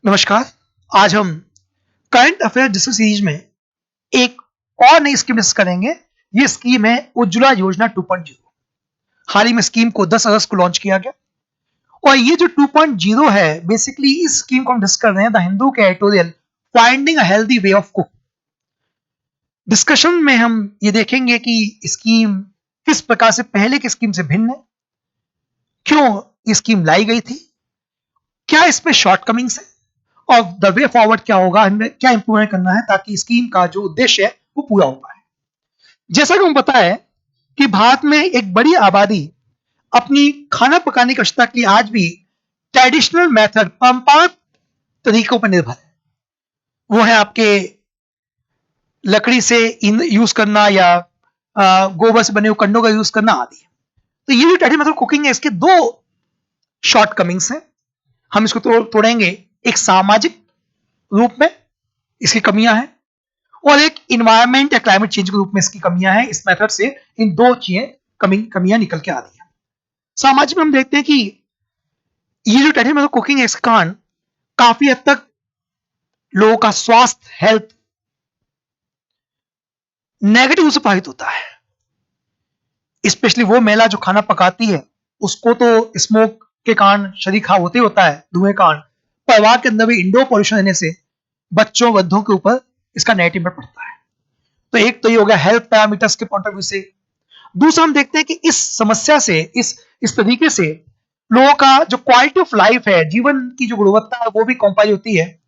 नमस्कार। आज हम करंट अफेयर डिस्कस सीरीज में एक और नई स्कीम डिस्कस करेंगे। ये स्कीम है उज्ज्वला योजना 2.0। हाल ही में स्कीम को 10 अगस्त को लॉन्च किया गया और ये जो 2.0 है, बेसिकली इस स्कीम को हम डिस्कस कर रहे हैं द हिंदू के editorial finding a healthy way of cook. Discussion में हम ये देखेंगे कि स्कीम किस प्रकार से पहले की स्कीम से भिन्न है, क्यों ये स्कीम लाई गई थी, क्या इसमें शॉर्टकमिंग्स है और द वे फॉरवर्ड क्या होगा, हमें क्या इंप्रूवमेंट करना है ताकि स्कीम का जो उद्देश्य है वो पूरा हो पाए। जैसा कि हमें पता है कि भारत में एक बड़ी आबादी अपनी खाना पकाने की आवश्यकता के लिए आज भी ट्रेडिशनल मेथड, परंपरागत तरीकों पर निर्भर है। वो है आपके लकड़ी से यूज करना या गोबर से बने हुए कंडों का यूज करना आदि। तो ये जो ट्रेडिशनल मेथड कुकिंग है, इसके दो शॉर्टकमिंग्स हैं। हम इसको तोड़ेंगे एक सामाजिक रूप में इसकी कमियां हैं और एक इन्वायरमेंट या क्लाइमेट चेंज के रूप में इसकी कमियां हैं। इस मेथड से इन दो चीजें कमियां निकल के आ रही हैं। सामाजिक में हम देखते हैं कि ये जो ट्रेडिशनल मेथड कुकिंग है, इसके कारण काफी हद तक लोगों का स्वास्थ्य, हेल्थ नेगेटिव से प्रभावित होता है। स्पेशली वो महिला जो खाना पकाती है, उसको तो स्मोक के कारण शरीर खराब होते ही होता है, धुएं के कारण। परिवार के अंदर भी इंडोर पॉल्यूशन रहने से बच्चों, वृद्धों के ऊपर इसका नेगेटिव इम्पैक्ट पड़ता है। तो एक तो ये हो गया हेल्थ पैरामीटर्स के पॉइंट ऑफ व्यू से। दूसरा हम देखते हैं कि इस समस्या से, इस तरीके से लोगों का जो क्वालिटी ऑफ लाइफ है, जीवन की जो गुणवत्ता है, वो भी कॉम्प्रोमाइज होती है।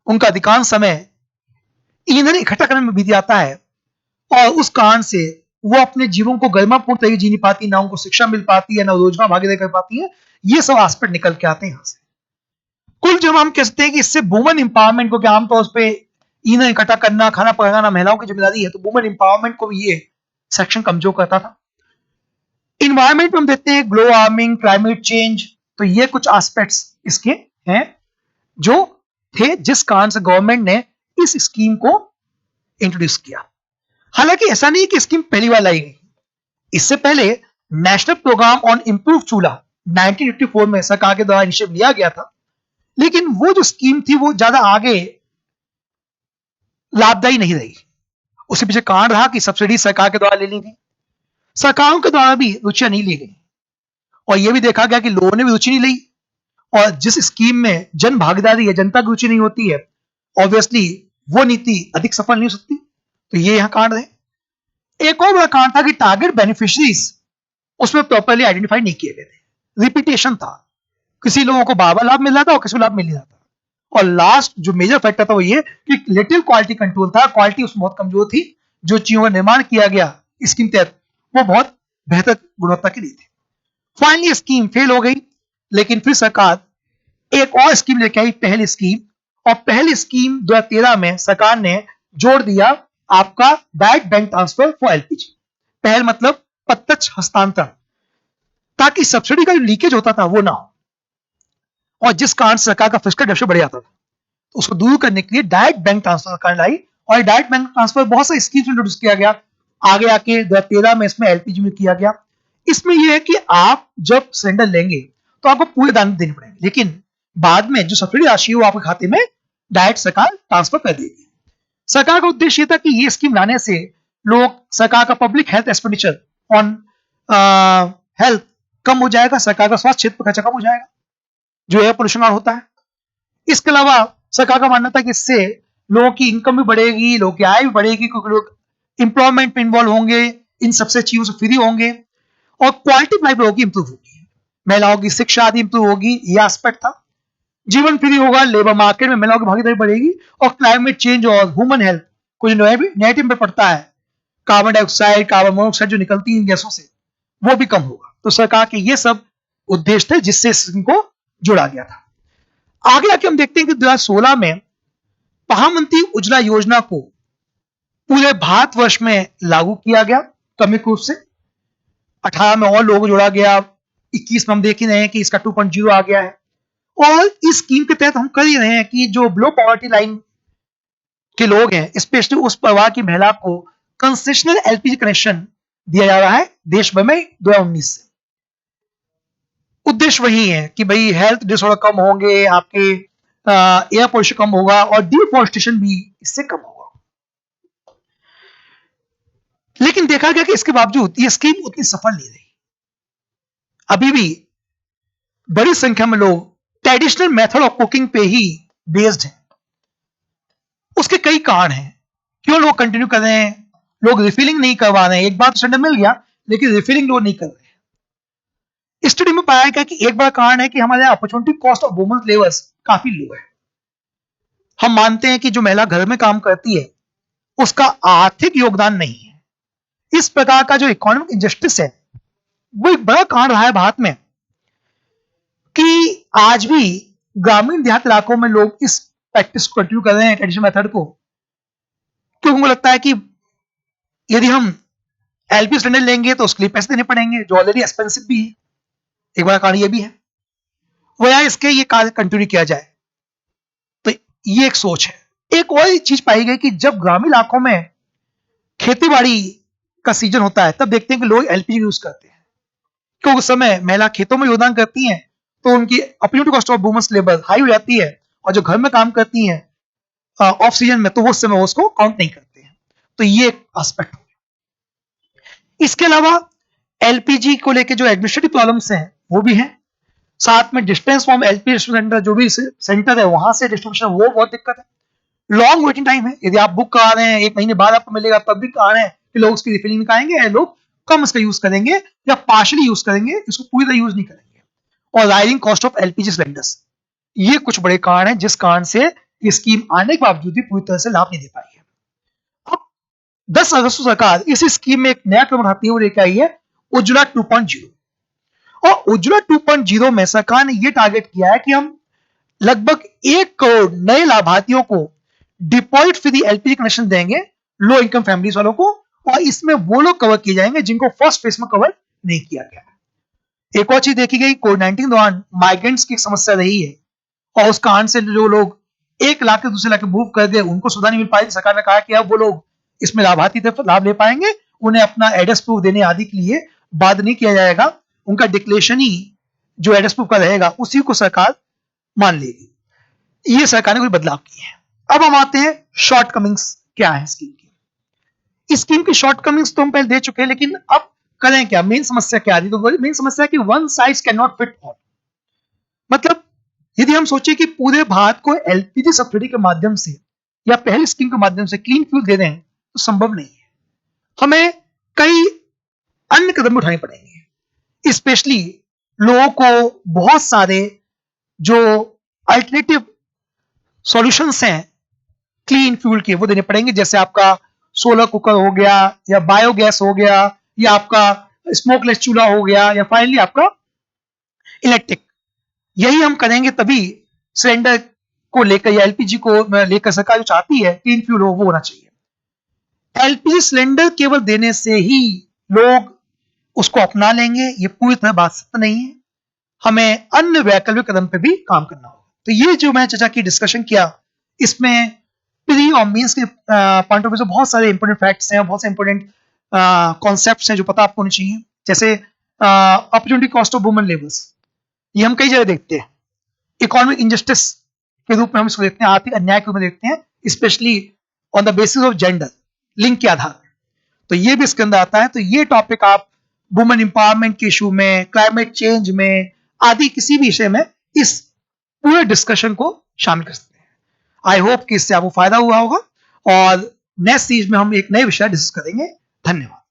उनका अधिकांश समय ईंधन इकट्ठा करने में बीत जाता है और उस कारण से वो अपने जीवन को गरिमापूर्ण तरीके जी नहीं पाती, ना उनको शिक्षा मिल पाती है, ना रोजगार भागीदारी कर पाती है। ये सब एस्पेक्ट निकल के आते हैं यहां से। कुल जब हम कहते हैं कि इससे वुमन इंपावरमेंट को, क्या आमतौर पर ईंधन इकट्ठा करना, खाना पकाना महिलाओं की जिम्मेदारी है, तो वुमन इंपावरमेंट को भी ये सेक्शन कमजोर करता था। इन्वायरमेंट में हम देखते हैं ग्लोबल वार्मिंग, क्लाइमेट चेंज, तो ये कुछ एस्पेक्ट्स इसके हैं जो थे, जिस कारण से गवर्नमेंट ने इस स्कीम को इंट्रोड्यूस किया। हालांकि ऐसा नहीं कि स्कीम पहली बार लाई गई। इससे पहले नेशनल प्रोग्राम ऑन इंप्रूव चूल्हा 1984 में सरकार के द्वारा इनिशिएटिव लिया गया था, लेकिन वो जो स्कीम थी वो ज्यादा आगे लाभदायी नहीं रही। उसके पीछे कारण रहा कि सब्सिडी सरकार के द्वारा ले ली गई, सरकारों के द्वारा भी रुचियां नहीं ली गई और यह भी देखा गया कि लोगों ने भी रुचि नहीं ली। और जिस स्कीम में जन भागीदारी है, जनता की रुचि नहीं होती है, ऑब्वियसली वो नीति अधिक सफल नहीं हो सकती। तो ये यहां कारण है। एक और बड़ा कारण था कि टारगेट बेनिफिशियरीज उसमें प्रॉपरली आइडेंटिफाई नहीं किए गए थे। रिपीटेशन था, किसी लोगों को बार बार लाभ मिल रहा था और किसी को लाभ मिल नहीं रहा था। और लास्ट जो मेजर फैक्टर था वो ये कि लिटिल क्वालिटी कंट्रोल था। क्वालिटी उसमें बहुत कमजोर थी। जो चीजों का निर्माण किया गया स्कीम तहत वो बहुत बेहतर गुणवत्ता की नहीं थी। फाइनली स्कीम फेल हो गई, लेकिन फिर सरकार एक और स्कीम लेके आई, पहली स्कीम। और पहली स्कीम 2013 में सरकार ने जोड़ दिया आपका direct bank transfer for LPG. पहल मतलब प्रत्यक्ष हस्तांतरण, ताकि सब्सिडी का जो लीकेज होता था वो ना हो और जिस कारण सरकार का फिस्कल डेफिसिट बढ़ जाता था, तो उसको दूर करने के लिए डायरेक्ट बैंक ट्रांसफर सरकार लाई। और डायरेक्ट बैंक ट्रांसफर बहुत सारी स्कीम्स इंट्रोड्यूस किया गया। आगे आके 2013 में इसमें एलपीजी में किया गया। इसमें यह है कि आप जब सिलेंडर लेंगे तो आपको पूरे दाम देने पड़ेंगे, लेकिन बाद में जो सब्सिडी राशि है वो आपके खाते में डायरेक्ट सरकार ट्रांसफर कर देगी। सरकार का उद्देश्य ये था कि ये स्कीम लाने से लोग, सरकार का public health expenditure on health कम हो जाएगा, सरकार का स्वास्थ्य क्षेत्र पर खर्चा कम हो जाएगा जो एयर पोल्यूशन होता है। इसके अलावा सरकार का मानना था कि इससे लोगों की इनकम भी बढ़ेगी, लोगों की आय भी बढ़ेगी, क्योंकि लोग एम्प्लॉयमेंट में इन्वॉल्व होंगे, इन सबसे चीजों से फ्री होंगे और क्वालिटी ऑफ लाइफ लोगों की इंप्रूव होगी, महिलाओं की शिक्षा आदि इंप्रूव होगी। यह एस्पेक्ट था। जीवन फ्री होगा, लेबर मार्केट में महिलाओं की भागीदारी बढ़ेगी और क्लाइमेट चेंज और ह्यूमन हेल्थ को जो नेगेटिव में पड़ता है, कार्बन डाइऑक्साइड, कार्बन मोनोऑक्साइड जो निकलती है इन गैसों से, वो भी कम होगा। तो सरकार के ये सब उद्देश्य थे जिससे इनको जोड़ा गया था। आगे आके हम देखते हैं कि 2016 में प्रधानमंत्री उज्ज्वला योजना को पूरे भारतवर्ष में लागू किया गया क्रमिक रूप से। 18 में और लोगों को जोड़ा गया, 21 में हम देख ही रहे हैं कि इसका 2.0 आ गया है। और इस स्कीम के तहत हम कर ही रहे हैं कि जो बिलो पॉवर्टी लाइन के लोग हैं, स्पेशली उस परिवार की महिला को कंसेशनल एलपीजी कनेक्शन दिया जा रहा है देश भर में 2019 से। उद्देश्य वही है कि भाई हेल्थ डिसऑर्डर कम होंगे, आपके एयर पोल्यूशन कम होगा और डिफॉरेस्टेशन भी इससे कम होगा। लेकिन देखा गया कि इसके बावजूद ये स्कीम उतनी सफल नहीं रही। अभी भी बड़ी संख्या में लोग ट्रेडिशनल मेथड ऑफ कुकिंग पे ही बेस्ड हैं। उसके कई कारण हैं क्यों लोग कंटिन्यू कर रहे हैं। लोग रिफिलिंग नहीं करवा रहे हैं। एक बार तो सिलेंडर मिल गया लेकिन रिफिलिंग लोग नहीं कर रहे हैं। स्टडी में पाया गया कि एक बड़ा कारण है कि हमारे opportunity cost of women labours काफी लो है। हम मानते हैं कि जो महिला घर में काम करती है उसका आर्थिक योगदान नहीं है। इस प्रकार का जो इकोनॉमिक इंजस्टिस है वो एक बड़ा कारण रहा है भारत में कि आज भी ग्रामीण देहात इलाकों में लोग इस प्रैक्टिस को कंटिन्यू कर रहे हैं, ट्रेडिशनल मेथड को, क्योंकि उनको लगता है कि यदि हम एलपी सिलेंडर लेंगे तो उसके लिए पैसे देने पड़ेंगे जो ऑलरेडी एक्सपेंसिव भी है। एक बड़ा कारण ये भी है। वो यार इसके ये कार्य कंटिन्यू किया जाए, तो ये एक सोच है। एक और चीज पाई गई कि जब ग्रामीण इलाकों में खेती बाड़ी का सीजन होता है तब देखते हैं कि लोग एलपीजी यूज करते हैं, क्योंकि उस समय महिला खेतों में योगदान करती हैं तो उनकी opportunity cost of women's labour high हो जाती है, और जो घर में काम करती हैं ऑफ सीजन में तो वो उस समय उसको काउंट नहीं करते हैं। तो ये एक एस्पेक्ट हो गया। इसके अलावा एलपीजी को लेकर जो एडमिनिस्ट्रेटिव प्रॉब्लम्स हैं वो भी हैं। साथ में डिस्टेंस फ्रॉम एलपीजी सेंटर, जो भी सेंटर है वहां से डिस्ट्रीब्यूशन, वो बहुत दिक्कत है। लॉन्ग वेटिंग टाइम है। यदि आप बुक करा रहे हैं 1 महीने बाद आपको मिलेगा तब भी कारण है कि लोग उसकी रिफिलिंग निकालेंगे या लोग कम इसका यूज करेंगे या पार्शली यूज करेंगे, इसको पूरी तरह यूज नहीं करेंगे। और rising cost of LPG cylinders, ये कुछ बड़े कारण हैं जिस कारण से ये स्कीम आने के बावजूद भी पूरी तरह से लाभ नहीं दे पाई है। अब 10 अगस्त को सरकार इस स्कीम में एक नया कदम उठाती है, वो लेकर आई है उज्ज्वला 2.0। और उज्ज्वला 2.0 में सरकार ने यह टारगेट किया है कि हम लगभग 1 करोड़ नए लाभार्थियों को डिपॉजिट फ्री एलपीजी कनेक्शन देंगे, लो इनकम फैमिलीज वालों को, और इसमें वो लोग कवर किए जाएंगे जिनको फर्स्ट फेज में कवर नहीं किया गया। एक और चीज देखी गई, कोविड-19 दौरान माइग्रेंट्स की समस्या रही है और उस कारण से जो लोग एक इलाके से दूसरे इलाके मूव कर गए उनको सुविधा नहीं मिल पाई। सरकार ने कहा कि अब वो लोग इसमें लाभार्थी थे लाभ ले पाएंगे, उन्हें अपना एड्रेस प्रूफ देने आदि के लिए बाध्य नहीं किया जाएगा। उनका डिक्लेरेशन ही जो एड्रेस प्रूफ का रहेगा उसी को सरकार मान लेगी। ये सरकार ने कोई बदलाव किए हैं। अब हम आते हैं शॉर्टकमिंग्स क्या है स्कीम की। इस स्कीम की शॉर्टकमिंग्स तो हम पहले दे चुके हैं, लेकिन अब करें क्या, मेन समस्या क्या आ रही है। तो मेन समस्या है कि one size can not fit all. मतलब यदि हम सोचे कि पूरे भारत को एलपीजी सब्सिडी के माध्यम से या पहली स्कीम के माध्यम से क्लीन फ्यूल दे दें तो संभव नहीं है। हमें कई अन्य कदम उठाने पड़ेंगे। स्पेशली लोगों को बहुत सारे जो अल्टरनेटिव सॉल्यूशंस हैं क्लीन फ्यूल के वो देने पड़ेंगे, जैसे आपका सोलर कुकर हो गया या बायोगैस हो गया या आपका स्मोकलेस चूल्हा हो गया या फाइनली आपका इलेक्ट्रिक। यही हम करेंगे तभी सिलेंडर को लेकर या एलपीजी को लेकर सरकार जो चाहती है क्लीन फ्यूल हो वो होना चाहिए। एलपीजी सिलेंडर केवल देने से ही लोग उसको अपना लेंगे ये पूरी तरह बात सत्य नहीं है। हमें अन्य वैकल्पिक कदम पे भी काम करना होगा। तो ये जो मैं चर्चा की, डिस्कशन किया, इसमें प्री और मीन्स के पॉइंट ऑफ व्यू से बहुत सारे इंपोर्टेंट फैक्ट्स हैं, बहुत सारे इंपोर्टेंट कॉन्सेप्ट्स हैं जो पता आपको होने चाहिए। जैसे opportunity cost of women labours, ये हम कई जगह देखते हैं। इकोनॉमिक इंजस्टिस के रूप में हम इसको देखते हैं, आर्थिक अन्याय के रूप में देखते हैं, specially on the basis of gender, लिंग के आधार पर। तो ये भी इसके अंदर आता है। तो ये टॉपिक आप वुमेन एम्पावरमेंट के इशू में, क्लाइमेट चेंज में आदि किसी भी विषय में इस पूरे डिस्कशन को शामिल कर सकते हैं। आई होप कि इससे आपको फायदा हुआ होगा और नेक्स्ट सीरीज में हम एक नए विषय डिस्कस करेंगे। धन्यवाद।